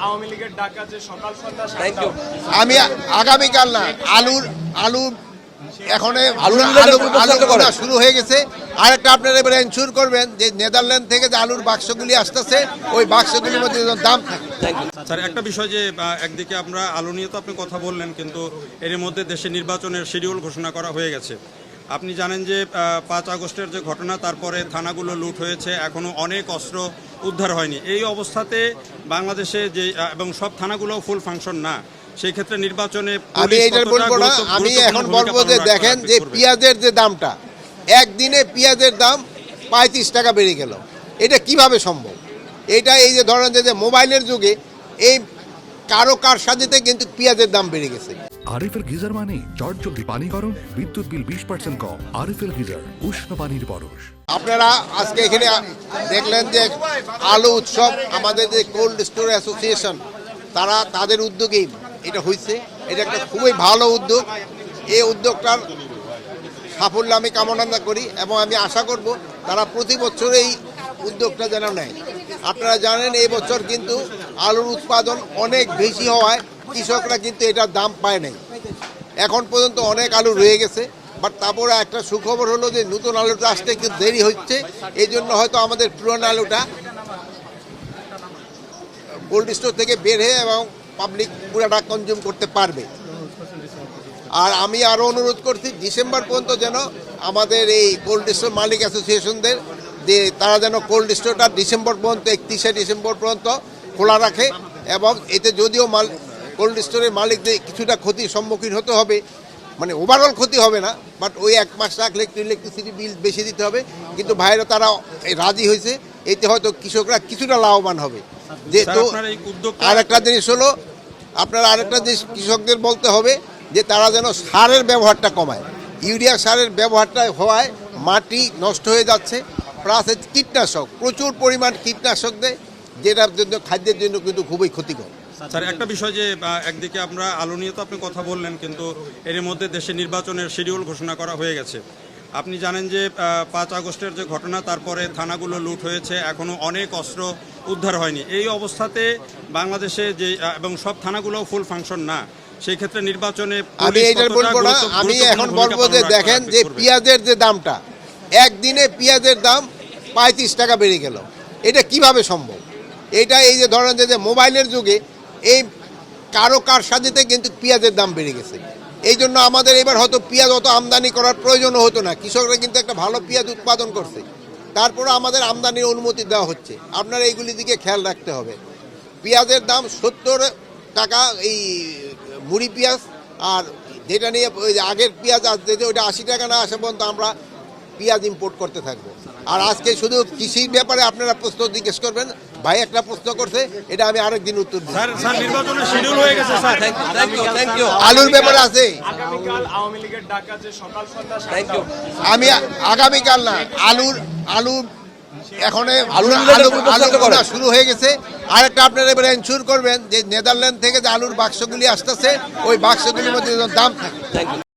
আওয়ামী লীগের ডাকা যে সকাল সন্ধ্যা থ্যাংক ইউ। আমি আগামীকাল না আলু এখন শুরু হয়ে গেছে। আরেকটা আপনারা এবারে এনশিওর করবেন যে নেদারল্যান্ড থেকে যে আলুর বাক্সগুলি আসতেছে ওই বাক্সগুলির মধ্যে দাম থাকে। স্যার, একটা বিষয় যে একদিকে আমরা আলু নিয়ে তো আপনি কথা বললেন, কিন্তু এর মধ্যে দেশে নির্বাচনের শিডিউল ঘোষণা করা হয়ে গেছে। আপনি জানেন যে 5 আগস্টের যে ঘটনা, তারপরে থানাগুলো লুট হয়েছে, এখনও অনেক অস্ত্র উদ্ধার হয়নি। এই অবস্থাতে বাংলাদেশে যে এবং সব থানাগুলো ফুল ফাংশন না, সেই ক্ষেত্রে নির্বাচনে আমি এইটা বলবো না, আমি এখন বলবো যে দেখেন যে পেঁয়াজের যে দামটা, একদিনে পেঁয়াজের দাম 35 টাকা বেড়ে গেল। এটা কিভাবে সম্ভব? এটা এই যে ধরেন যে মোবাইলের যুগে এই কার সাথে কিন্তু পেঁয়াজের দাম বেড়ে গেছে। আরএফএল গিজার মানে চটজলদি পানি গরম, বিদ্যুৎ বিল 20% কম। আরএফএল গিজার, উষ্ণ পানির পরশ। আপনারা আজকে এখানে দেখলেন যে আলু উৎসব, আমাদের যে কোল্ড স্টোর অ্যাসোসিয়েশন তাদের উদ্যোগেই এটা হয়েছে। এটা একটা খুবই ভালো উদ্যোগ। এই উদ্যোগটার সাফল্য আমি কামনা করি এবং আমি আশা করব তারা প্রতি বছর এই উদ্যোগটা যেন নেয়। আপনারা জানেন এই বছর কিন্তু আলুর উৎপাদন অনেক বেশি হওয়ায় কৃষকরা কিন্তু এটার দাম পায় নাই। এখন পর্যন্ত অনেক আলু রয়ে গেছে, বাট তারপরে একটা সুখবর হলো যে নতুন আলুটা আসতে একটু দেরি হচ্ছে। এই জন্য হয়তো আমাদের পুরনো আলুটা কোল্ড স্টোর থেকে বের হয়ে এবং পাবলিক পুরাটা কনজিউম করতে পারবে। আর আমি আরও অনুরোধ করছি ডিসেম্বর পর্যন্ত যেন আমাদের এই কোল্ড স্টোর মালিক অ্যাসোসিয়েশনদের যে তারা যেন কোল্ড স্টোরটা ডিসেম্বর পর্যন্ত 31শে ডিসেম্বর পর্যন্ত খোলা রাখে। এবং এতে যদিও কোল্ড স্টোরের মালিকদের কিছুটা ক্ষতির সম্মুখীন হতে হবে, মানে ওভারঅল ক্ষতি হবে না, বাট ওই 1 মাস রাখলে একটু ইলেকট্রিসিটি বিল বেশি দিতে হবে। কিন্তু ভাইরা তারা রাজি হয়েছে, এতে হয়তো কৃষকরা কিছুটা লাভবান হবে। যেহেতু আরেকটা জিনিস হলো, আপনারা আরেকটা জিনিস কৃষকদের বলতে হবে যে তারা যেন সারের ব্যবহারটা কমায়। ইউরিয়া সারের ব্যবহারটা হওয়ায় মাটি নষ্ট হয়ে যাচ্ছে, প্লাস কীটনাশক প্রচুর পরিমাণ কীটনাশক দেয়, যেটার জন্য খাদ্যের জন্য কিন্তু খুবই ক্ষতিকর। স্যার, একটা বিষয় যে একদিকে আমরা আলু নিয়ে তো আপনি কথা বললেন, কিন্তু এর মধ্যে দেশে নির্বাচনের শিডিউল ঘোষণা করা হয়ে গেছে। আপনি জানেন যে 5 আগস্টের যে ঘটনা, তারপরে থানাগুলো লুট হয়েছে, এখনও অনেক অস্ত্র উদ্ধার হয়নি। এই অবস্থাতে বাংলাদেশে যে এবং সব থানাগুলো ফুল ফাংশন না, সেই ক্ষেত্রে নির্বাচনে আমি এইটা বলবো না, আমি এখন বলবো যে দেখেন যে পেঁয়াজের যে দামটা, একদিনে পেঁয়াজের দাম 35 টাকা বেড়ে গেল। এটা কিভাবে সম্ভব? এটা এই যে ধরেন যে মোবাইলের যুগে এই কার সাথে কিন্তু পেঁয়াজের দাম বেড়ে গেছে। এই জন্য আমাদের এবার হয়তো পেঁয়াজ অত আমদানি করার প্রয়োজনও হতো না। কৃষকরা কিন্তু একটা ভালো পেঁয়াজ উৎপাদন করছে, তারপরে আমাদের আমদানির অনুমতি দেওয়া হচ্ছে। আপনারা এইগুলির দিকে খেয়াল রাখতে হবে। পেঁয়াজের দাম 70 টাকা এই মুড়ি পেঁয়াজ, আর যেটা নিয়ে ওই আগের পেঁয়াজ আসছে যে ওইটা 80 টাকা না আসা পর্যন্ত আমরা পেঁয়াজ ইম্পোর্ট করতে থাকবো। আর আজকে শুধু কৃষির ব্যাপারে আপনারা প্রশ্ন জিজ্ঞেস করবেন, ভাই একটা প্রশ্ন করছে, এটা আমি আরেকদিন উত্তর দিই। নির্বাচনের শিডিউল হয়ে গেছে স্যার। Thank you. আলুর ব্যাপারে আছে, আগামীকাল আওয়ামী লীগের ডাকা যে সকাল সন্ধ্যা থ্যাংক ইউ। আমি আগামীকাল না আলু এখন শুরু হয়ে গেছে। আরেকটা আপনারা এবারে এনশিওর করবেন যে নেদারল্যান্ড থেকে যে আলুর বাক্সগুলি আসতেছে ওই বাক্সগুলির মধ্যে দাম থাকে। Thank you.